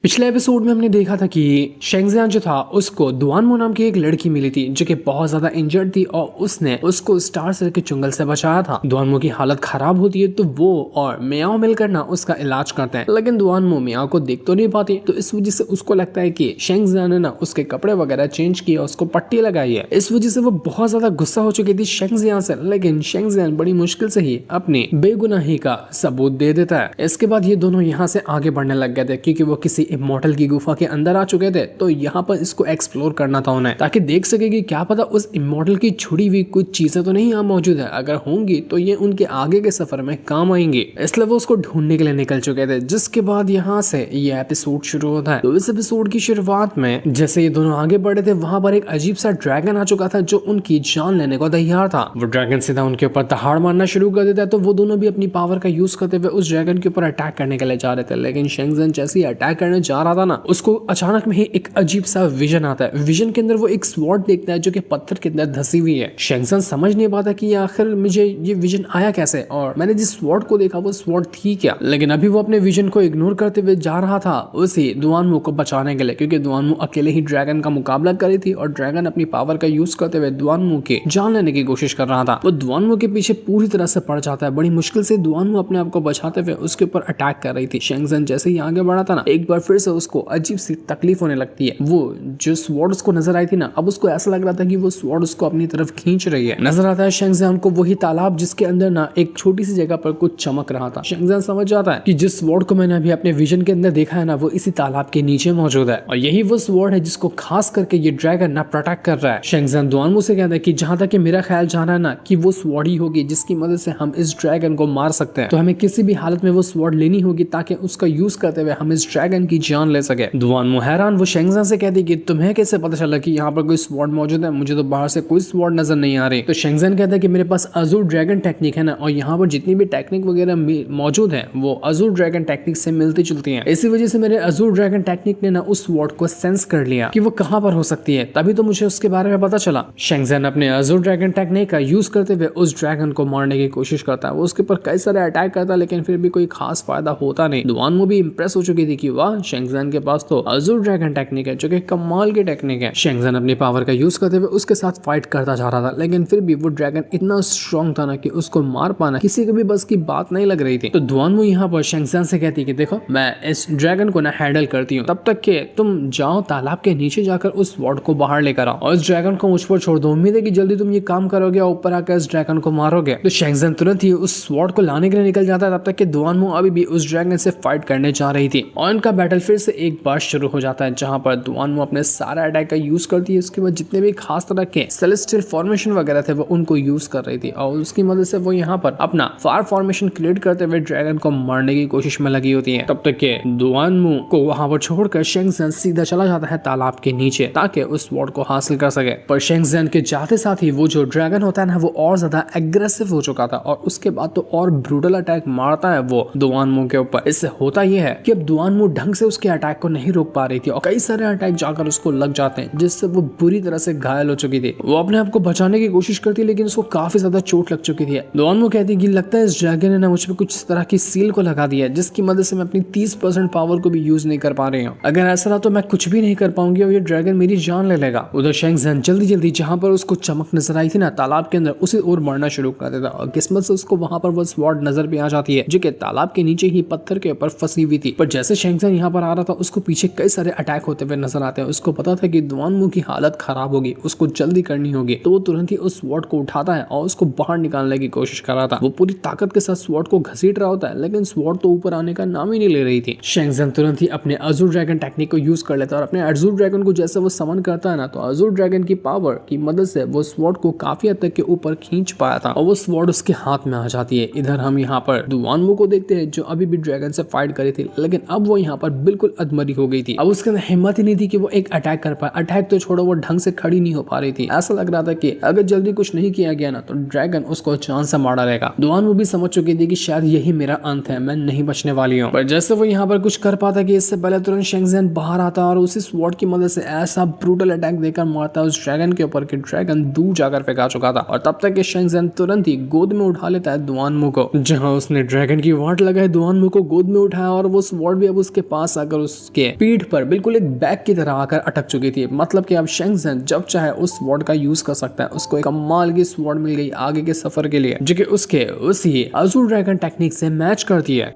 पिछले एपिसोड में हमने देखा था कि शेंगजियान जो था उसको दुआनमो नाम की एक लड़की मिली थी जो कि बहुत ज्यादा इंजर्ड थी और उसने उसको स्टार सेल के चुंगल से बचाया था। दुआनमो की हालत खराब होती है तो वो और मियाओ मिलकर ना उसका इलाज करते हैं, लेकिन दुआनमो मियाओ को देख तो नहीं पाती। तो इस वजह से उसको लगता है कि शेंगजियान ने ना उसके कपड़े वगैरह चेंज किए, उसको पट्टी लगाई है। इस वजह से वो बहुत ज्यादा गुस्सा हो चुकी थी शेंगजियान से, लेकिन शेंगजियान बड़ी मुश्किल से ही अपनी बेगुनाही का सबूत दे देता है। इसके बाद ये दोनों यहाँ से आगे बढ़ने लग गए थे क्योंकि वो किसी इमॉर्टल की गुफा के अंदर आ चुके थे। तो यहाँ पर इसको एक्सप्लोर करना था उन्हें, ताकि देख सके कि क्या पता उस इमॉर्टल की छुड़ी हुई कुछ चीजें तो नहीं यहाँ मौजूद है। अगर होंगी तो ये उनके आगे के सफर में काम आएंगी, इसलिए वो उसको ढूंढने के लिए निकल चुके थे। जिसके बाद यहाँ से ये एपिसोड शुरू होता है। तो इस एपिसोड की शुरुआत में जैसे ये दोनों आगे बढ़े थे, वहां पर एक अजीब सा ड्रैगन आ चुका था जो उनकी जान लेने को तैयार था। वो ड्रैगन सीधा उनके ऊपर दहाड़ मारना शुरू कर देता है। तो वो दोनों भी अपनी पावर का यूज करते हुए उस ड्रैगन के ऊपर अटैक करने के लिए जा रहे थे, लेकिन शेंगजियान जैसे ही अटैक करने जा रहा था ना, उसको अचानक में ही एक अजीब सा विजन आता है। विजन के अंदर वो एक स्वॉर्ड देखता है जो कि पत्थर के अंदर धसी हुई है। शेंगजियान समझ नहीं पाता कि आखिर मुझे ये विजन आया कैसे और मैंने जिस स्वॉर्ड को देखा वो स्वॉर्ड थी क्या। लेकिन अभी वो अपने विजन को इग्नोर करते हुए जा रहा था उसी दुआनमो को बचाने के लिए, क्योंकि दुआनमो अकेले ही ड्रैगन का मुकाबला करी थी और ड्रैगन अपनी पावर का यूज करते हुए दुआनमो के जान लेने की कोशिश कर रहा था। वो दुआनमो के पीछे पूरी तरह से पड़ जाता है। बड़ी मुश्किल से दुआनमो अपने आप को बचाते हुए उसके ऊपर अटैक कर रही थी। शेंगजियान जैसे ही आगे बढ़ा था ना, एक बार फिर से उसको अजीब सी तकलीफ होने लगती है। वो जो स्वॉर्ड उसको नजर आई थी ना, अब उसको ऐसा लग रहा था कि वो स्वॉर्ड उसको अपनी तरफ खींच रही है। नजर आता है शेंगजियान को वही तालाब जिसके अंदर ना एक छोटी सी जगह पर कुछ चमक रहा था। शेंगजियान समझ जाता है कि जिस स्वॉर्ड को मैंने अभी अपने विजन के अंदर देखा है ना, वो इसी तालाब के नीचे मौजूद है और यही वो स्वॉर्ड है जिसको खास करके ये ड्रैगन ना प्रोटेक्ट कर रहा है। शेंगजियान दुआनमो से कहता है कि जहां तक मेरा ख्याल जाना है ना, कि वो स्वॉर्ड ही होगी जिसकी मदद से हम इस ड्रैगन को मार सकते हैं। तो हमें किसी भी हालत में वो स्वॉर्ड लेनी होगी ताकि उसका यूज करते हुए हम इस ड्रैगन की जान ले सके। दुआनमो हैरान, वो शेंगजियान से कहती कि तुम्हें कैसे पता चला कि यहाँ पर कोई स्वॉर्ड मौजूद है? मुझे तो बाहर से कोई स्वॉर्ड नजर नहीं आ रही। तो शेंगजियान कहता है कि मेरे पास अजूर ड्रैगन टेक्निक है ना, और यहाँ पर जितनी भी टेक्निक वगैरह मौजूद है वो अजूर ड्रैगन टेक्निक से मिलती जुलती है। इसी वजह से मेरे अजूर ड्रैगन टेक्निक ने ना उस स्वॉर्ड को सेंस कर लिया कि वो कहाँ पर हो सकती है, तभी तो मुझे उसके बारे में पता चला। शेंगजियान अपने अजूर ड्रैगन टेक्निक का यूज करते हुए उस ड्रैगन को मारने की कोशिश करता है। वो उसके ऊपर कई सारे अटैक करता है, लेकिन फिर भी कोई खास फायदा होता नहीं। दुआनमो भी इंप्रेस हो चुकी थी कि वाह, शेंगजियान के पास तो अजूर ड्रैगन टेक्निक है जो कि कमाल की टेक्निक है। शेंगजियान अपनी पावर का यूज करते हुए उसके साथ फाइट करता जा रहा था, लेकिन फिर भी वो ड्रैगन इतना स्ट्रॉन्ग था ना कि उसको मार पाना किसी के भी बस की बात नहीं लग रही थी। तो दुआनमो यहाँ पर शेंगजियान से कहती कि देखो, मैं इस ड्रैगन को ना हैंडल करती हूँ, तब तक के तुम जाओ तालाब के नीचे जाकर उस स्वॉर्ड को बाहर लेकर आओ और इस ड्रैगन को मुझ पर छोड़ दो। उम्मीद है कि जल्दी तुम ये काम करोगे और ऊपर आकर इस ड्रैगन को मारोगे। तो शेंगजियान तुरंत ही उस स्वॉर्ड को लाने के लिए निकल जाता है, तब तक कि दुआनमो अभी भी उस ड्रैगन से फाइट करने जा रही थी और इनका बैटल फिर से एक बार शुरू हो जाता है, जहां पर दुआनमो अपने सारा अटैक का यूज करती है। उसके बाद जितने भी खास तरह के सेलेस्टियल फॉर्मेशन वगैरह थे वो उनको यूज कर रही थी और उसकी मदद से वो यहाँ पर अपना फार फॉर्मेशन क्रिएट करते हुए ड्रैगन को मारने की कोशिश में लगी होती है। तब तक के दुआनमो को वहां पर छोड़कर शेंगजियान सीधा चला जाता है तालाब के नीचे ताकि उस स्वॉर्ड को हासिल कर सके। पर शेंगजियान के जाते साथ ही वो जो ड्रैगन होता है ना, वो और ज्यादा एग्रेसिव हो चुका था और उसके बाद तो और ब्रूटल अटैक मारता है वो दुआनमो के ऊपर। इससे होता यह है कि अब दुआनमो ढंग से उसके अटैक को नहीं रोक पा रही थी और कई सारे अटैक जाकर उसको लग जाते हैं, जिससे वो बुरी तरह से घायल हो चुकी थी। वो अपने आप को बचाने की कोशिश करती है, लेकिन उसको काफी ज्यादा चोट लग चुकी थी। दुआनमो कहती है कि लगता है इस ड्रैगन ने ना मुझ पे कुछ तरह की सील को लगा दिया है, जिसकी मदद से मैं अपनी 30% पावर को भी यूज नहीं कर पा रही हूँ। अगर ऐसा रहा तो मैं कुछ भी नहीं कर पाऊंगी और ये ड्रैगन मेरी जान ले लेगा। उधर शेंगजियान जल्दी जल्दी जहां पर उसको चमक नजर आई थी ना तालाब के अंदर, उसी ओर बढ़ना शुरू कर देता और किस्मत से उसको वहां पर वो स्वॉर्ड नजर भी आ जाती है जो कि तालाब के नीचे ही पत्थर के ऊपर फंसी हुई थी। पर जैसे शेंगजियान यहाँ पर आ रहा था, उसको पीछे कई सारे अटैक होते हुए नजर आते हैं। उसको पता था कि दुआनमो की हालत खराब होगी, उसको जल्दी करनी होगी, तो वो तुरंत ही उस स्वॉर्ड को उठाता है और उसको बाहर निकालने की कोशिश कर रहा था। वो पूरी ताकत के साथ स्वॉर्ड को घसीट रहा होता है, लेकिन स्वॉर्ड तो ऊपर आने का नाम ही नहीं ले रही थी। शेंगजियान तुरंत ही अपने अजूर ड्रैगन टेक्निक को यूज कर लेता है और अपने अजूर ड्रैगन को जैसे वो समन करता है ना, तो अजूर ड्रैगन की पावर की मदद से वो स्वॉर्ड को काफी हद तक के ऊपर खींच पाया था और वो स्वॉर्ड उसके हाथ में आ जाती है। इधर हम यहाँ पर दुआनमो को देखते हैं जो अभी भी ड्रैगन से फाइट करी थी, लेकिन अब वो यहाँ पर बिल्कुल अधमरी हो गई थी। अब उसके अंदर हिम्मत ही नहीं थी कि वो एक अटैक कर पाए। अटैक तो छोड़ो, वो ढंग से खड़ी नहीं हो पा रही थी। ऐसा लग रहा था कि अगर जल्दी कुछ नहीं किया गया ना, तो ड्रैगन उसको जान से मारा रहेगा। दुआनमो भी समझ चुकी थी कि शायद यही मेरा अंत है, मैं नहीं बचने वाली हूँ। पर जैसे वो यहाँ पर कुछ कर पाता कि इससे पहले तुरंत शेंगजियान बाहर आता और उसी स्वॉर्ड की मदद से ऐसा ब्रूटल अटैक देकर मारता उस ड्रैगन के ऊपर कि ड्रैगन दूर जाकर फेंका चुका था। और तब तक के शेंगजियान तुरंत ही गोद में उठा लेता है दुआनमो को। जहाँ उसने ड्रैगन की वाट लगाई, दुआनमो को गोद में उठाया और वो स्वॉर्ड भी अब उसके पास पास आकर उसके पीठ पर बिल्कुल एक बैग की तरह आकर अटक चुकी थी। मतलब कि अब शेंगज़ेन जब चाहे उस स्वॉर्ड का यूज कर सकता है। उसको एक कमाल की स्वॉर्ड मिल गई आगे के सफर के लिए, जो कि उसके उसी अज़ूर ड्रैगन टेक्निक से मैच करती है।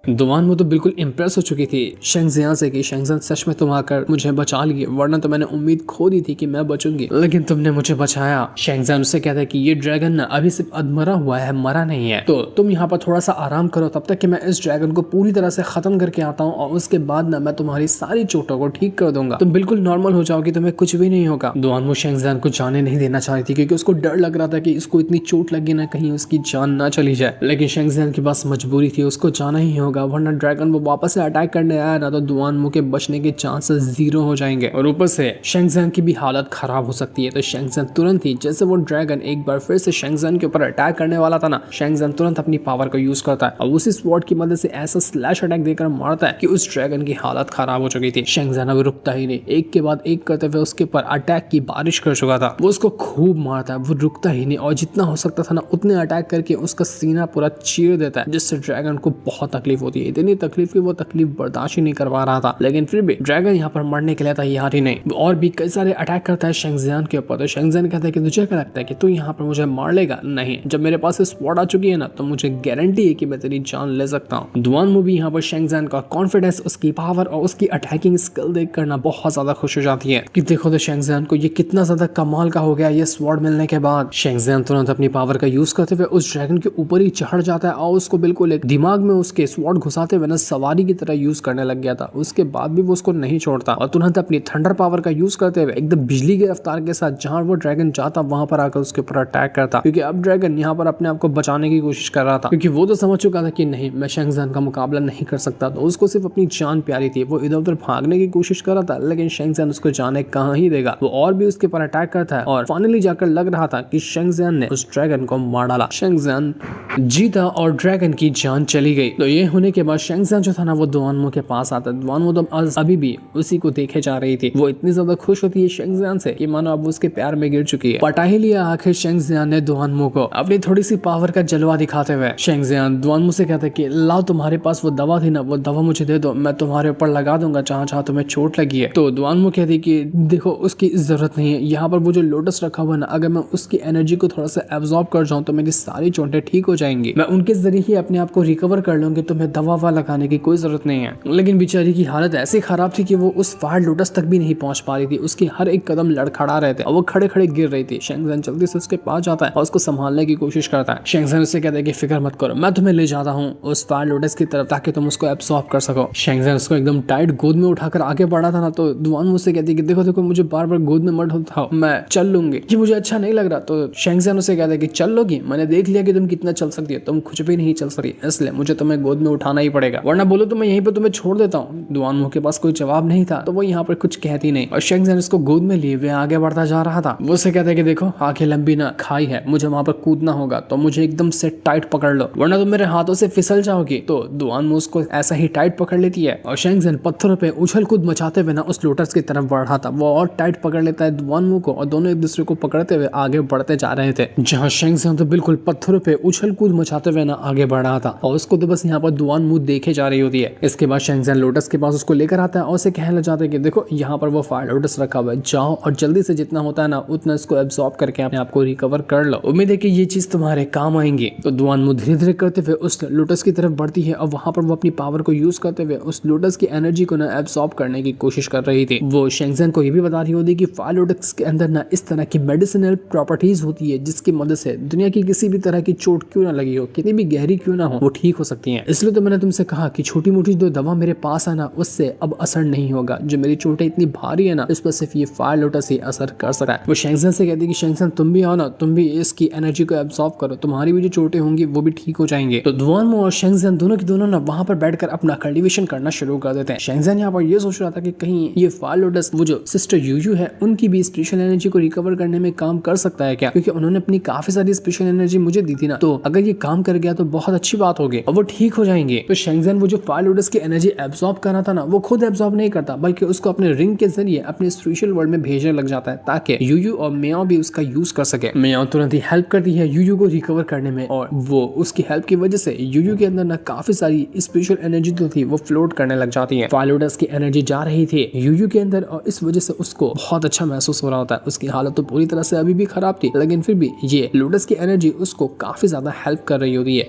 दुआनमो तो बिल्कुल इम्प्रेस हो चुकी थी शेंगज़ियान से कि शेंगज़ियान सच में तुम आकर मुझे बचा लिए, वरना तो मैंने उम्मीद खो दी थी कि मैं बचूंगी, लेकिन तुमने मुझे बचाया। शेंगज़ियान उससे कहता है कि ये ड्रैगन ना अभी सिर्फ अधमरा हुआ है, मरा नहीं है, तो तुम यहाँ पर थोड़ा सा आराम करो तब तक कि मैं इस ड्रैगन को पूरी तरह से खत्म करके आता हूँ, और उसके बाद ना मैं तुम्हारी सारी चोटों को ठीक कर दूंगा, तुम बिल्कुल नॉर्मल हो जाओगी, तुम्हें कुछ भी नहीं होगा। दुआनमो शेंगज़ियान को जाने नहीं देना चाह रही थी क्योंकि उसको डर लग रहा था कि इसको इतनी चोट लगी ना कहीं उसकी जान ना चली जाए, लेकिन शेंगज़ियान की बस मजबूरी थी, उसको जाना ही होगा, वरना ड्रैगन वो वापस से अटैक करने आया ना तो दुआनमो के बचने के चांसेस 0 हो जाएंगे, और ऊपर से शेंगज़ियान की भी हालत खराब हो सकती है। तो शेंगज़ियान तुरंत ही, जैसे वो ड्रैगन एक बार फिर से शेंगज़ियान के ऊपर अटैक करने वाला था ना, शेंगज़ियान तुरंत अपनी पावर का यूज करता है और उसी स्वॉर्ड की मदद से ऐसा स्लैश अटैक देकर मारता है कि उस ड्रैगन की हालत खराब हो चुकी थी। शेंगज़ियान अब रुकता ही नहीं, एक के बाद एक करते हुए उसके ऊपर अटैक की बारिश कर चुका था। वो उसको खूब मारता है, वो रुकता ही नहीं, और जितना हो सकता था ना उतने अटैक करके उसका सीना पूरा चीर देता है, जिससे ड्रैगन को बहुत तकलीफ होती है। इतनी तकलीफ की वो तकलीफ बर्दाश्त ही नहीं कर पा रहा था, लेकिन फिर भी ड्रैगन यहाँ पर मरने के लिए तैयार ही नहीं, और भी कई सारे अटैक करता है शेंगज़ियान के ऊपर। तो शेंगज़ियान कहता है कि तुझे क्या लगता है कि तू यहाँ पर मुझे मार लेगा? नहीं, जब मेरे पास स्वॉर्ड आ चुकी है ना तो मुझे गारंटी है कि मैं तेरी जान ले सकता हूँ। दुआनमो भी यहाँ पर शेंगज़ियान का कॉन्फिडेंस, उसकी पावर और उसकी अटैकिंग स्किल देख कर ना बहुत ज्यादा खुश हो जाती है कि देखो तो शेंगज़ियान को ये कितना ज्यादा कमाल का हो गया ये स्वॉर्ड मिलने के बाद। शेंगज़ियान तुरंत अपनी पावर का यूज करते हुए उस ड्रैगन के ऊपर ही चढ़ जाता है और उसको बिल्कुल एक दिमाग में उसके स्वॉर्ड घुसाते हुए ना सवारी की तरह यूज करने लग गया था। उसके बाद भी वो उसको नहीं छोड़ता और तुरंत अपनी थंडर पावर का यूज करते हुए एकदम बिजली की रफ्तार के साथ जहां वो ड्रैगन जाता वहां पर आकर उसके ऊपर अटैक करता, क्योंकि अब ड्रैगन यहाँ पर अपने आप को बचाने की कोशिश कर रहा था, क्योंकि वो तो समझ चुका था कि नहीं, मैं शेंगज़ियान का मुकाबला नहीं कर सकता। तो उसको सिर्फ अपनी जान प्यारी थी, वो इधर उधर भागने की कोशिश कर रहा था, लेकिन शेंगज़ियान उसको जाने कहाँ ही देगा। वो और भी उसके ऊपर अटैक करता है और फाइनली जाकर लग रहा था कि शेंगज़ियान ने उस ड्रैगन को मार डाला। शेंगज़ियान जीता और ड्रैगन की जान चली गई। तो ये होने के बाद शेंगज़ियान जो था ना वो दुआनमो के पास आता है। दुआनमो तो अभी भी उसी को देखे जा रही थी। वो इतनी ज्यादा खुश होती है शेंगज़ियान से कि मानो अब उसके प्यार में गिर चुकी है। पटा ही लिया आखिर शेंगज़ियान ने दुआनमो को अपनी थोड़ी सी पावर का जलवा दिखाते हुए। शेंगज़ियान दुआनमो से कहते कि लाओ, तुम्हारे पास वो दवा थी ना, वो दवा मुझे दे दो, मैं तुम्हारे ऊपर लगा दूंगा जहाँ जहाँ तुम्हें चोट लगी है। तो दुआनमो कहती कि देखो उसकी जरूरत नहीं है, यहाँ पर वो जो लोटस रखा हुआ है ना, अगर मैं उसकी एनर्जी को थोड़ा सा एब्जॉर्ब कर जाऊँ तो मेरी सारी चोटें ठीक हो जाएंगी, मैं उनके जरिए ही अपने आप को रिकवर कर लूंगी, तुम्हें दवा ववा लगाने की कोई जरूरत नहीं है। लेकिन बेचारी की हालत ऐसी खराब थी कि वो उस फायर लोटस तक भी नहीं पहुंच पा रही थी। उसकी हर एक कदम लड़खड़ा रहे थे और वो खड़े खड़े गिर रही थी। शेंगज़ियान जल्दी से उसके पास जाता है और उसको संभालने की कोशिश करता है। शेंगज़ियान उससे कहता है कि फिक्र मत करो, मैं तुम्हें ले जाता हूँ उस फायर लोटस की तरफ ताकि तुम उसको एब्सॉर्ब कर सको। शेंगज़ियान उसको एकदम टाइट गोद में उठाकर आगे बढ़ा था ना, तो दुआनमो उससे कहती है कि देखो देखो मुझे बार बार गोद में मत उठाओ, मैं चल लूंगी, ये मुझे अच्छा नहीं लग रहा। तो शेंगज़ियान उससे कहता है कि चल लोगी, मैंने देख लिया कि तुम कितना चल सकती है, तुम कुछ भी नहीं चल सकती, इसलिए मुझे तुम्हें गोद में उठाना ही पड़ेगा, वरना बोलो तो मैं यहीं पर तुम्हें छोड़ देता हूँ। दुआनमो के पास कोई जवाब नहीं था तो वो यहाँ पर कुछ कहती नहीं, और शेंगज़ियान उसको गोद में लिए हुए आगे बढ़ता जा रहा था। वो उससे कहता है कि देखो आगे लंबी ना खाई है, मुझे वहां पर कूदना होगा, तो मुझे एकदम से टाइट पकड़ लो, वरना तुम मेरे हाथों से फिसल जाओगी। तो दुआनमो उसको ऐसा ही टाइट पकड़ लेती है और शेंगज़ियान पत्थरों पे उछल कूद मचाते हुए ना उस लोटस की तरफ बढ़ रहा था। वो और टाइट पकड़ लेता है दुआनमो को और दोनों एक दूसरे को पकड़ते हुए आगे बढ़ते जा रहे थे, जहाँ शेंगज़ियान तो बिल्कुल पत्थरों पे उछल कूद मचाते हुए ना आगे बढ़ रहा था और उसको तो बस यहाँ पर दुआनमो देखे जा रही होती है। इसके बाद शेंगज़ियान लोटस के पास उसको लेकर आता है और उसे कहने लग जाता है कि देखो यहाँ पर वो फायर लोटस रखा हुआ है, जाओ और जल्दी से जितना होता है ना उतना इसको एब्सॉर्ब करके अपने आप को रिकवर कर लो, उम्मीद है कि ये चीज तुम्हारे काम आएंगी। तो दुआनमो धीरे धीरे करते हुए उस लोटस की तरफ बढ़ती है और वहां पर वो अपनी पावर को यूज करते हुए उस लोटस की एनर्जी को ना एब्सॉर्ब करने की कोशिश कर रही थी। वो शेंगज़ियान को ये भी बता रही होती कि फायर लोटस के अंदर ना इस तरह की मेडिसिनल प्रॉपर्टीज होती है जिसकी मदद से दुनिया की किसी भी तरह की चोट क्यों ना लगी हो, कितनी भी गहरी क्यों ना हो, वो ठीक हो सकती है। इसलिए तो मैंने तुमसे कहा कि छोटी मोटी जो दवा मेरे पास है ना उससे अब असर नहीं होगा, जो मेरी चोटें इतनी भारी है ना इस पर सिर्फ ये फायर लोटस ही असर कर सकता है। वो शेंगज़ियान से कहती है कि शेंगज़ियान तुम भी आओ ना, तुम भी इसकी एनर्जी को एब्सॉर्ब करो, तुम्हारी भी जो चोटें होंगी वो भी ठीक हो जाएंगे। तो दुआनमो और शेंगज़ियान दोनों की दोनों ना वहां पर बैठकर अपना कल्टीवेशन करना शुरू कर देते हैं। शेंगज़ियान यहाँ पर ये सोच रहा था कि कहीं ये फायर लोटस वो जो सिस्टर यूयू है उनकी भी स्पेशल एनर्जी को रिकवर करने में काम कर सकता है क्या, क्योंकि उन्होंने अपनी काफी सारी स्पेशल एनर्जी मुझे दी थी ना, तो अगर ये काम कर गया तो बहुत अच्छी बात होगी और वो ठीक हो जाएंगे। जाएंगे तो शेंगज़ेन वो जो फायर लोटस की एनर्जी एब्जॉर्ब कर रहा था ना, वो खुद एब्जॉर्ब नहीं करता बल्कि उसको अपने रिंग के जरिए अपने स्पिरिचुअल वर्ल्ड में भेजने लग जाता है ताकि यूयू और मियाओ भी उसका यूज कर सके। मियाओ तुरंत ही हेल्प करती है यूयू को रिकवर करने में और वो उसकी हेल्प की वजह से यूयू के अंदर ना काफी सारी स्पिरिचुअल एनर्जी जो थी वो फ्लोट करने लग जाती है। फायर लोटस की एनर्जी जा रही थी यूयू के अंदर और इस वजह से उसको बहुत अच्छा महसूस हो रहा होता है। उसकी हालत तो पूरी तरह से अभी भी खराब थी लेकिन फिर भी ये लोटस की एनर्जी उसको काफी ज्यादा हेल्प कर रही होती है।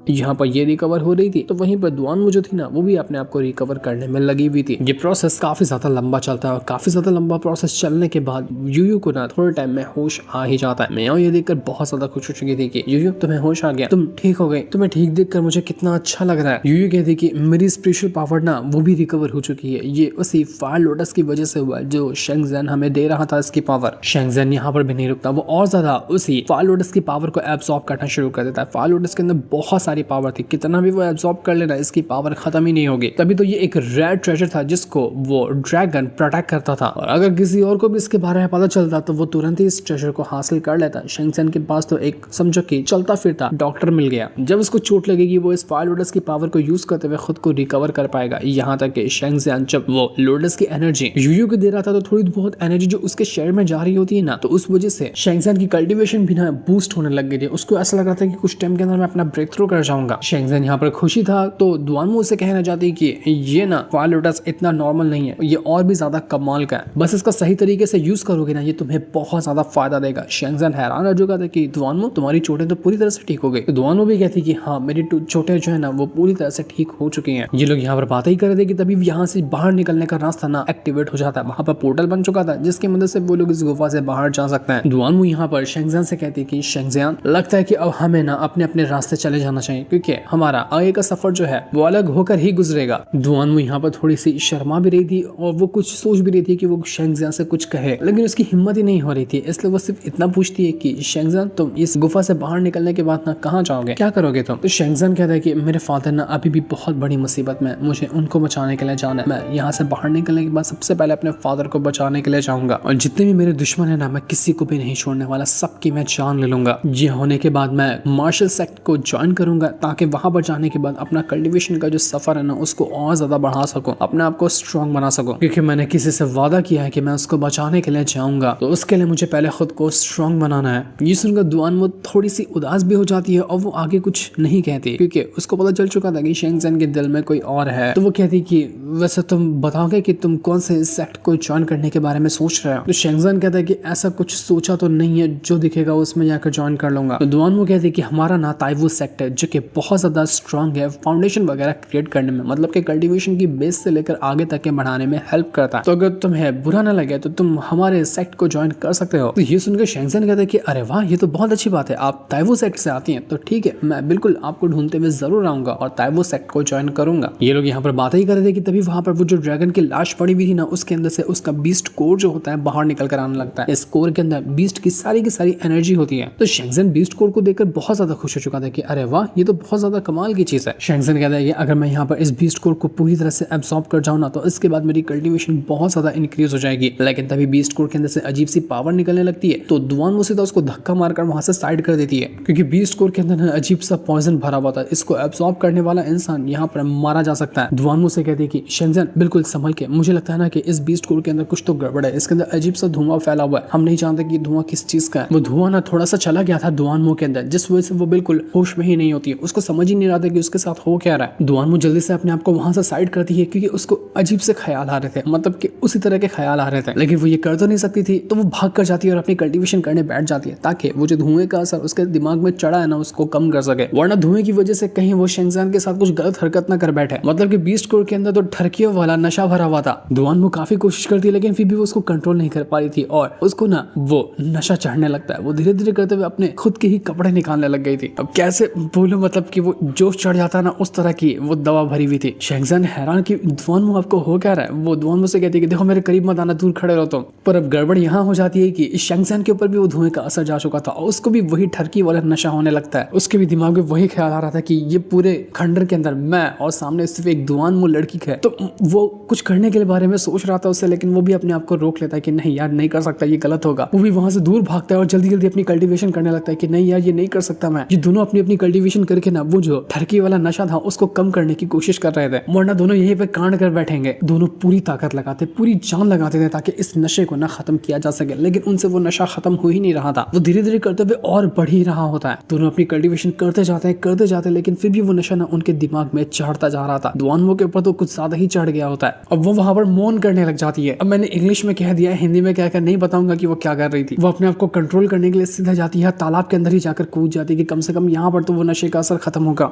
यहाँ पर ये रिकवर हो रही थी तो वहीं पर दुआनमो जो थी ना वो भी अपने आप को रिकवर करने में लगी हुई थी। ये प्रोसेस काफी ज्यादा लंबा चलता है और काफी ज्यादा लंबा प्रोसेस चलने के बाद यूयू को ना थोड़े टाइम में होश आ ही जाता है। मियाओ ये देखकर बहुत ज्यादा खुश हो चुकी थी कि यूयू तुम्हें होश आ गया, तुम ठीक हो गई, तुम्हें ठीक देखकर मुझे कितना अच्छा लग रहा है। यूयू कहती कि मेरी स्पिरिचुअल पावर ना वो भी रिकवर हो चुकी है, ये उसी फायर लोटस की वजह से हुआ जो शेंगज़ेन हमें दे रहा था इसकी पावर। शेंगज़ेन यहाँ पर भी नहीं रुकता, वो और ज्यादा उसी फायर लोटस की पावर को एब्सॉर्ब करना शुरू कर देता है। फायर लोटस के अंदर बहुत सारी पावर थी, कितना भी वो एब्सॉर्ब कर लेना इसकी पावर खत्म ही नहीं होगी। तभी तो ये एक रेयर ट्रेजर था जिसको वो ड्रैगन प्रोटेक्ट करता था और अगर किसी और को भी इसके बारे में पता चलता तो वो तुरंत ही इस ट्रेजर को हासिल कर लेता। शेंगज़ेन के पास तो एक समझो कि चलता फिरता डॉक्टर मिल गया। जब उसको चोट लगेगी वो इस फायर लोटस की पावर को यूज करते हुए खुद को रिकवर कर पाएगा। यहाँ तक कि शेंगज़ेन जब वो लोटस की एनर्जी यूयू को दे रहा था तो थोड़ी बहुत एनर्जी जो उसके शरीर में जा रही होती है ना, तो उस वजह से शेंगज़ेन की कल्टीवेशन भी ना बूस्ट होने लग गई थी। उसको ऐसा लग रहा था कि कुछ टाइम के अंदर मैं अपना ब्रेक थ्रू कर जाऊंगा। शेंगज़ेन यहाँ पर खुशी था तो दुआनमो से कहना चाहती कि ये ना फायर लोटस इतना नॉर्मल नहीं है, ये और भी ज्यादा कमाल का है, बस इसका सही तरीके से यूज करोगे ना ये तुम्हें बहुत ज्यादा फायदा देगा। शेंगज़ेन हैरान रह चुका था कि दुआनमो तुम्हारी चोटें तो पूरी तरह से ठीक हो गई। तो दुआनमो भी कहती कि हाँ मेरी चोटें जो है ना वो पूरी तरह से ठीक हो चुकी हैं। ये लोग यहाँ पर बातें ही कर रहे थे कि तभी यहाँ से बाहर निकलने का रास्ता ना एक्टिवेट हो जाता है। वहां पर पोर्टल बन चुका था जिसकी मदद से वो लोग इस गुफा से बाहर जा सकते हैं। दुआनमो यहाँ पर शेंगज़ेन से कहती कि शेंगज़ेन लगता है कि अब हमें ना अपने अपने रास्ते चले जाना चाहिए क्योंकि हमारा आगे का सफर जो है वो अलग होकर ही गुजरेगा। दुआनमो यहाँ पर थोड़ी सी शर्मा भी रही थी और वो कुछ सोच भी रही थी कि वो शेंगज़ेन से कुछ कहे लेकिन उसकी हिम्मत ही नहीं हो रही थी, इसलिए वो सिर्फ इतना पूछती है कि शेंगज़ेन तुम इस गुफा से बाहर निकलने के बाद ना कहाँ जाओगे, क्या करोगे तुम? तो शेंगज़ेन कहता है कि मेरे फादर ना अभी भी बहुत बड़ी मुसीबत में, मुझे उनको बचाने के लिए जाना है। मैं यहाँ से बाहर निकलने के बाद सबसे पहले अपने फादर को बचाने के लिए जाऊंगा और जितने भी मेरे दुश्मन है ना मैं किसी को भी नहीं छोड़ने वाला, सबकी मैं जान ले लूंगा। ये होने के बाद मैं मार्शल सेक्ट को ज्वाइन करूंगा ताकि वहां पर जाने के बाद अपना कल्टीवेशन का जो सफर है ना उसको और ज्यादा बढ़ा सकूं, अपने आप को स्ट्रॉन्ग बना सकूं, क्योंकि मैंने किसी से वादा किया है कि मैं उसको बचाने के लिए जाऊंगा तो उसके लिए मुझे पहले खुद को स्ट्रॉन्ग बनाना है। ये सुनकर दुआनमो थोड़ी सी उदास भी हो जाती है और वो आगे कुछ नहीं कहती क्योंकि उसको पता चल चुका था कि शेंगज़ेन के दिल में कोई और है। तो वो कहती कि वैसे तुम बताओगे कि तुम कौन से सेक्ट को ज्वाइन करने के बारे में सोच रहे हो? तो शेंगज़ेन कहता है कि ऐसा कुछ सोचा तो नहीं है, जो दिखेगा उसमें जाकर ज्वाइन कर लूंगा। तो दुआनमो कहती है कि हमारा ना ताइवू सेक्ट है जो कि बहुत ज्यादा स्ट्रॉन्ग है फाउंडेशन वगैरह क्रिएट करने में, मतलब कि कल्टीवेशन की बेस से लेकर आगे तक के बढ़ाने में हेल्प करता है। तो अगर तुम्हें बुरा ना लगे तो तुम हमारे सेक्ट को ज्वाइन कर सकते हो। तो ये सुनकर शेंगज़ेन कहता है कि अरे वाह ये तो बहुत अच्छी बात है, आप ताइवू सेक्ट से आती हैं तो ठीक है, मैं बिल्कुल आपको ढूंढते हुए जरूर आऊंगा और ताइवू सेक्ट को ज्वाइन करूंगा। ये लोग यहाँ पर बातें ही कर रहे थे कि तभी वहां पर वो जो ड्रैगन की लाश पड़ी हुई थी ना उसके अंदर से उसका बीस्ट कोर जो होता है बाहर निकल कर आने लगता है। इस कोर के अंदर बीस्ट की सारी एनर्जी होती है। तो शेंगज़ेन बीस्ट कोर को देखकर बहुत ज्यादा खुश हो चुका था कि अरे वाह ये तो बहुत ज्यादा कमाल की चीज है। शेंगज़ेन कहता है कि अगर मैं यहाँ पर इस बीस्ट कोर को पूरी तरह से एब्सॉर्ब कर जाऊँ ना तो इसके बाद मेरी कल्टीवेशन बहुत ज्यादा इंक्रीज हो जाएगी। लेकिन तभी बीस्ट कोर के अंदर से अजीब सी पावर निकलने लगती है तो दुआनमो सीधा उसको धक्का मारकर वहां से साइड कर देती है क्योंकि बीस्ट कोर के अंदर अजीब सा पॉइजन भरा हुआ था। इसको एब्सॉर्ब करने वाला इंसान यहाँ पर मारा जा सकता है। दुआनमो से कहती है कि शेंगज़ेन बिल्कुल संभल के, मुझे लगता है ना कि इस बीस्ट कोर के अंदर कुछ तो गड़बड़ है, इसके अंदर अजीब सा धुआं फैला हुआ है, हम नहीं जानते कि धुआं किस चीज का है। वो धुआं ना थोड़ा सा चला गया था दुआनमो के अंदर जिस वजह से वो बिल्कुल होश में ही नहीं होती है, उसको समझ ही नहीं रहा था कि उसके साथ हो क्या रहा है। दुआनमो जल्दी से अपने आप को वहां से साइड करती है क्योंकि उसको अजीब से ख्याल आ रहे थे, मतलब कि उसी तरह के ख्याल आ रहे थे, लेकिन वो ये कर तो नहीं सकती थी तो वो भाग कर जाती है और अपनी कल्टीवेशन करने बैठ जाती है ताकि वो जो धुएं का असर उसके दिमाग में चढ़ा है ना उसको कम कर सके, वरना धुएं की वजह से कहीं वो शेंगज़ेन के साथ कुछ गलत हरकत ना कर बैठे। मतलब कि बीस्ट कोर के अंदर तो ठरकियों वाला नशा भरा हुआ था। दुआनमो काफी कोशिश करती है लेकिन फिर भी वो उसको कंट्रोल नहीं कर पा रही थी और उसको ना वो नशा चढ़ने लगता है। वो धीरे धीरे करते हुए अपने खुद के ही कपड़े निकालने लग गई थी। अब कैसे बोलो, मतलब कि वो जोश चढ़ जाता ना उस तरह की वो दवा भरी हुई थी। शेंगज़ेन हैरान कि दुआनमो आपको हो क्या रहा है। वो दुआनमो से कहती है कि देखो मेरे करीब मत आना, दूर खड़े रहो तुम। पर अब गड़बड़ यहाँ हो जाती है कि शेंगज़ेन के ऊपर भी वो धुएं का असर जा चुका था और उसको भी वही ठरकी वाला नशा होने लगता है। उसके भी दिमाग में वही ख्याल आ रहा था कि ये पूरे खंडर के अंदर मैं और सामने सिर्फ एक दुआनमो लड़की है। तो वो कुछ करने के बारे में सोच रहा था उससे, लेकिन वो भी अपने आप को रोक लेता है कि नहीं यार नहीं कर सकता, ये गलत होगा। वो भी वहां से दूर भागता है और जल्दी जल्दी अपनी कल्टीवेशन करने लगता है कि नहीं यार ये नहीं कर सकता मैं। ये दोनों अपनी अपनी कल्टीवेशन करके ना वो जो ठरकी वाला नशा था उसको कम करने की कोशिश कर रहे थे, वरना दोनों यहीं पे कांड कर बैठेंगे। दोनों पूरी ताकत लगाते, पूरी जान लगाते थे ताकि इस नशे को ना खत्म किया जा सके, लेकिन उनसे वो नशा खत्म हो ही नहीं रहा था। वो धीरे धीरे करते हुए और बढ़ ही रहा होता है। दोनों अपनी कल्टीवेशन करते जाते हैं, लेकिन फिर भी वो नशा ना उनके दिमाग में चढ़ता जा रहा था। दुआनमो के ऊपर तो कुछ ज्यादा ही चढ़ गया होता है। अब वो वहां पर मौन करने लग जाती है। अब मैंने इंग्लिश में कह दिया है, हिंदी में क्या नहीं बताऊंगा कि वो क्या कर रही थी। वो अपने आप को कंट्रोल करने के लिए सीधा जाती है, तालाब के अंदर ही जाकर कूद जाती है कि कम से कम यहाँ पर तो वो नशे का असर खत्म होगा।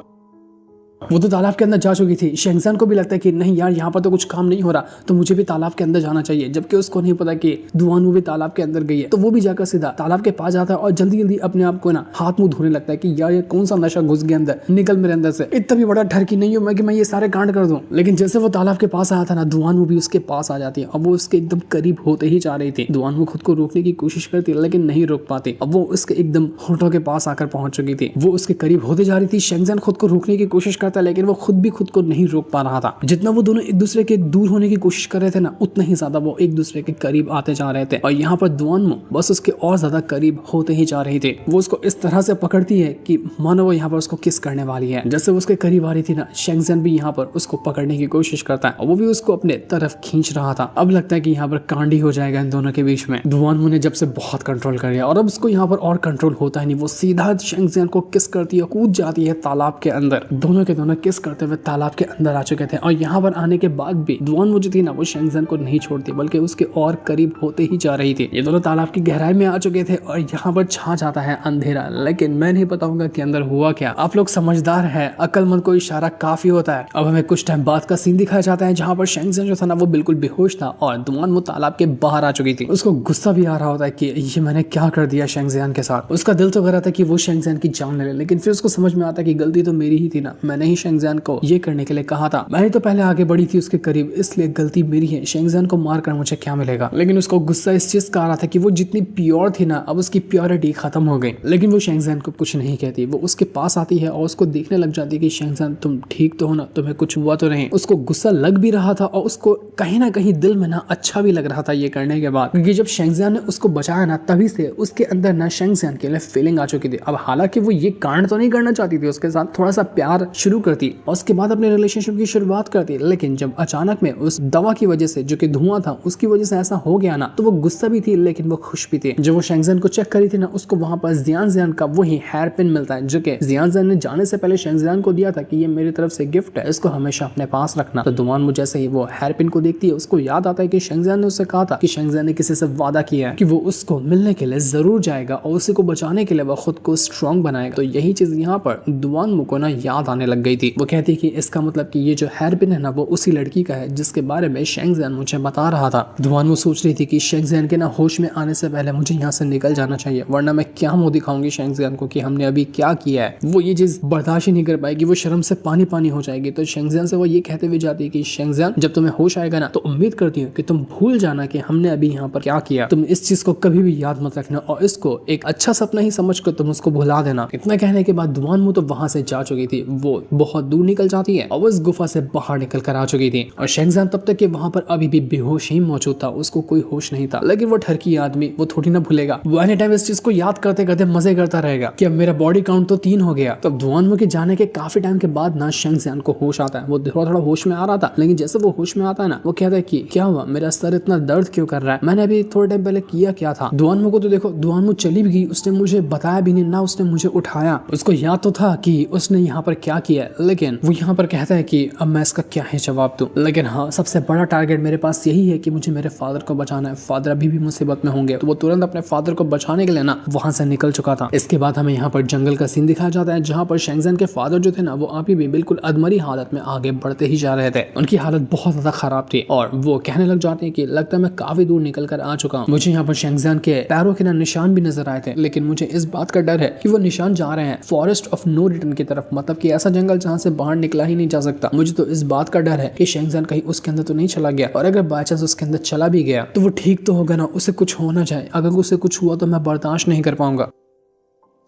वो तो तालाब के अंदर जा चुकी थी। शेंगजान को भी लगता है कि नहीं यार, यहाँ पर तो कुछ काम नहीं हो रहा, तो मुझे भी तालाब के अंदर जाना चाहिए, जबकि उसको नहीं पता कि दुआनमो भी तालाब के अंदर गई है। तो वो भी जाकर सीधा तालाब के पास जाता है और जल्दी जल्दी अपने आप को ना हाथ मुंह धोने लगता है कि यार ये कौन सा नशा घुस गया अंदर, निकल मेरे अंदर से। इतना भी बड़ा ठरकी नहीं हूं मैं कि मैं ये सारे कांड कर दूं। लेकिन जैसे वो तालाब के पास आया था ना, दुआनमो भी उसके पास आ जाती है। अब वो उसके एकदम करीब होते ही जा रही थी। दुआनमो खुद को रोकने की कोशिश करती है लेकिन नहीं रोक पाती। अब वो उसके एकदम होठों के पास आकर पहुंच चुकी थी। वो उसके करीब होते जा रही थी। शेंगजान खुद को रोकने की कोशिश करता है लेकिन वो खुद को नहीं रोक पा रहा था। जितना वो दोनों एक दूसरे के दूर होने की कोशिश कर रहे थे ना, उतना ही ज्यादा वो एक दूसरे के करीब आते जा रहे थे। और यहाँ पर दुआनमो बस उसके और ज्यादा करीब होते ही जा रही थी। वो उसको इस तरह से पकड़ती है कि मानो वो यहाँ पर उसको किस करने वाली है। जैसे वो उसके करीब आ रही थी ना, शेंगजान भी यहाँ पर उसको पकड़ने की कोशिश करता है और वो भी उसको अपने तरफ खींच रहा था। अब लगता है कि यहाँ पर कांड हो जाएगा इन दोनों के बीच में। दुआनमो ने जब से बहुत कंट्रोल कर लिया और अब उसको यहाँ पर और कंट्रोल होता है नहीं। वो सीधा शेंगजान को किस करती है, कूद जाती है तालाब के अंदर। दोनों के दोनों किस करते हुए तालाब के अंदर आ चुके थे। और यहाँ पर आने के बाद भी दुआनमो जो थी ना, वो शेंगजान को नहीं छोड़ती बल्कि उसके और करीब होते ही जा रही थी। ये दोनों तालाब की गहराई में आ चुके थे और यहाँ पर छा जाता है अंधेरा। लेकिन मैं नहीं बताऊंगा कि अंदर हुआ क्या। आप लोग समझदार हैं, अक्लमंद को इशारा काफी होता है। अब हमें कुछ टाइम बाद का सीन दिखाया जाता है जहाँ पर शेंगजान जो था ना, वो बिल्कुल बेहोश था और दुआनमो तालाब के बाहर आ चुकी थी। उसको गुस्सा भी आ रहा होता है कि ये मैंने क्या कर दिया शेंगजान के साथ। उसका दिल तो कर रहा था कि वो शेंगजान की जान ले, लेकिन फिर उसको समझ में आता है कि गलती तो मेरी ही थी ना, मैंने ही शेंगजान को ये करने के लिए कहा था। मैंने तो पहले आगे बढ़ी थी उसके करीब, इसलिए गलती मेरी है। शेंगजान को मारकर मुझे क्या मिलेगा। लेकिन उसको गुस्सा इस चीज का आ रहा था कि वो जितनी प्योर थी ना, अब उसकी प्योरिटी खत्म हो गई। लेकिन वो शेंगजान को कुछ नहीं कहती। वो उसके पास आती है और उसको देखने लग जाती है कि शेंगजान तुम ठीक तो हो ना, तुम्हें कुछ हुआ तो नहीं। उसको गुस्सा लग भी रहा था और उसको कहीं ना कहीं दिल में ना अच्छा भी लग रहा था ये करने के बाद, क्योंकि जब शेंगजान ने उसको बचाया ना, तभी से उसके अंदर ना शेंगजान के लिए फीलिंग आ चुकी थी। अब हालांकि वो ये कांड तो नहीं करना चाहती थी, उसके साथ थोड़ा सा प्यार शुरू करती और उसके बाद अपने रिलेशनशिप की शुरुआत करती। लेकिन जब अचानक में उस दवा की वजह से, जो कि धुआं था, उसकी वजह से ऐसा हो गया ना, तो वो गुस्सा भी थी लेकिन वो खुश भी थी। जब वो शेंगजान को चेक करी थी ना, उसको वहां पर जियान का वही हेयर पिन मिलता है जो कि जियान ने जाने से पहले शेंगजान को दिया था कि ये मेरी तरफ से गिफ्ट है, इसको हमेशा अपने पास रखना। तो दुआनमो जैसे ही वो हेयर पिन को देखती है, उसको याद आता है कि शेंगजान ने उससे कहा था कि शेंगजान ने किसी से वादा किया है कि वो उसको मिलने के लिए जरूर जाएगा और उसी को बचाने के लिए वो खुद को स्ट्रॉन्ग बनाएगा। तो यही चीज यहाँ पर दुआनमो को ना याद आने लग गई थी। वो कहती है कि इसका मतलब कि ये जो हेयर पिन है ना, वो उसी लड़की का है जिसके बारे में शेंगजान मुझे बता रहा था। दुआनमो सोच रही थी कि शेंगजान के ना होश में आने से पहले मुझे यहाँ से निकल जाना चाहिए, वरना मैं क्या मुंह दिखाऊंगी शेंगजान को कि हमने अभी क्या किया है। वो ये चीज बर्दाश्त ही नहीं कर पाएगी, वो शर्म से पानी पानी हो जाएगी। तो शेंगजान से वो ये कहते हुए जाती है कि शेंगजान, जब तुम्हें होश आएगा ना, तो उम्मीद करती हूँ कि तुम भूल जाना कि हमने अभी यहाँ पर क्या किया। तुम इस चीज को कभी भी याद मत रखना और इसको एक अच्छा सपना ही समझकर तुम उसको भुला देना। इतना कहने के बाद दुआनमो तो वहां से जा चुकी थी। वो बहुत दूर निकल जाती है और वो इस गुफा से बाहर निकल कर आ चुकी थी। और शेंगजान तब तक के वहां पर अभी भी बेहोश ही मौजूद था, उसको कोई होश नहीं था। लेकिन वो ठरकी आदमी वो थोड़ी ना भूलेगा, वो एनी टाइम इस चीज को याद करते करते मजे करता रहेगा कि अब मेरा बॉडी काउंट तो 3 हो गया। तब दुआनमो के जाने के काफी टाइम के बाद ना शेंगजान को होश आता है। वो थोड़ा थोड़ा होश में आ रहा था, लेकिन जैसे वो होश में आता है ना, वो कहता है कि क्या हुआ, मेरा सर इतना दर्द क्यों कर रहा है, मैंने अभी थोड़े टाइम पहले किया क्या था। दुआनमो को तो देखो, दुआनमो चली भी गई, उसने मुझे बताया भी नहीं, ना उसने मुझे उठाया। उसको याद तो था कि उसने यहाँ पर क्या किया, लेकिन वो यहाँ पर कहता है कि अब मैं इसका क्या है जवाब दूं। लेकिन हाँ, सबसे बड़ा टारगेट मेरे पास यही है कि मुझे मेरे फादर को बचाना है। फादर अभी भी मुसीबत में होंगे। तो वो तुरंत अपने फादर को बचाने के लिए ना वहां से निकल चुका था। इसके बाद हमें यहाँ पर जंगल का सीन दिखाया जाता है जहाँ पर शेंगजान के फादर जो थे ना, वो अभी भी बिल्कुल अधमरी हालत में आगे बढ़ते ही जा रहे थे। उनकी हालत बहुत ज्यादा खराब थी और वो कहने लग जाते हैं कि लगता है मैं काफी दूर निकल कर आ चुका हूँ। मुझे यहाँ पर शेंगजान के पैरों के ना निशान भी नजर आए थे, लेकिन मुझे इस बात का डर है कि वो निशान जा रहे हैं फॉरेस्ट ऑफ नो रिटर्न की तरफ, मतलब कि ऐसा जंगल जहाँ से बाहर निकला ही नहीं जा सकता। मुझे तो इस बात का डर है कि शेंगजान कहीं उसके अंदर तो नहीं चला गया, और अगर बाय चांस उसके अंदर चला भी गया तो वो ठीक तो होगा ना, उसे कुछ हो ना जाए। अगर उसे कुछ हुआ तो मैं बर्दाश्त नहीं कर पाऊंगा।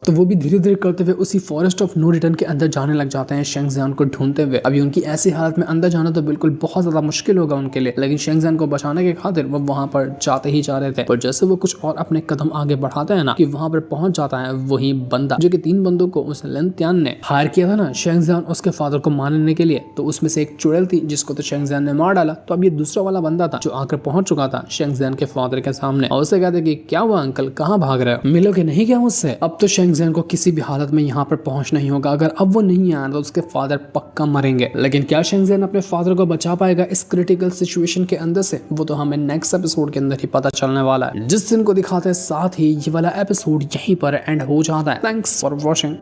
तो वो भी धीरे धीरे करते हुए उसी फॉरेस्ट ऑफ नो रिटर्न के अंदर जाने लग जाते हैं शेंगजियान को ढूंढते हुए। अभी उनकी ऐसी हालत में अंदर जाना तो बिल्कुल बहुत ज्यादा मुश्किल होगा उनके लिए, लेकिन शेंगजियान को बचाने के खातिर वो वहां पर जाते ही जा रहे थे। पर जैसे वो कुछ और अपने कदम आगे बढ़ाते हैं ना कि वहां पर पहुंच जाता है वही बंदा जो कि 3 बंदों को उस लेंतियान ने हायर किया था ना शेंगजियान उसके फादर को मारने के लिए। तो उसमें से एक चुड़ैल थी जिसको तो शेंगजियान ने मार डाला। तो अब ये दूसरा वाला बंदा था जो आकर पहुंच चुका था शेंगजियान के फादर के सामने और उसे कहते कि क्या हुआ अंकल, कहाँ भाग रहे हो, मिलोगे नहीं क्या मुझसे? अब तो शेंगजियान को किसी भी हालत में यहाँ पर पहुंचना ही होगा। अगर अब वो नहीं आया तो उसके फादर पक्का मरेंगे। लेकिन क्या शेंगजियान अपने फादर को बचा पाएगा इस क्रिटिकल सिचुएशन के अंदर से? वो तो हमें नेक्स्ट एपिसोड के अंदर ही पता चलने वाला है, जिस दिन को दिखाते हैं। साथ ही ये वाला एपिसोड यहीं पर एंड हो जाता है। Thanks for watching.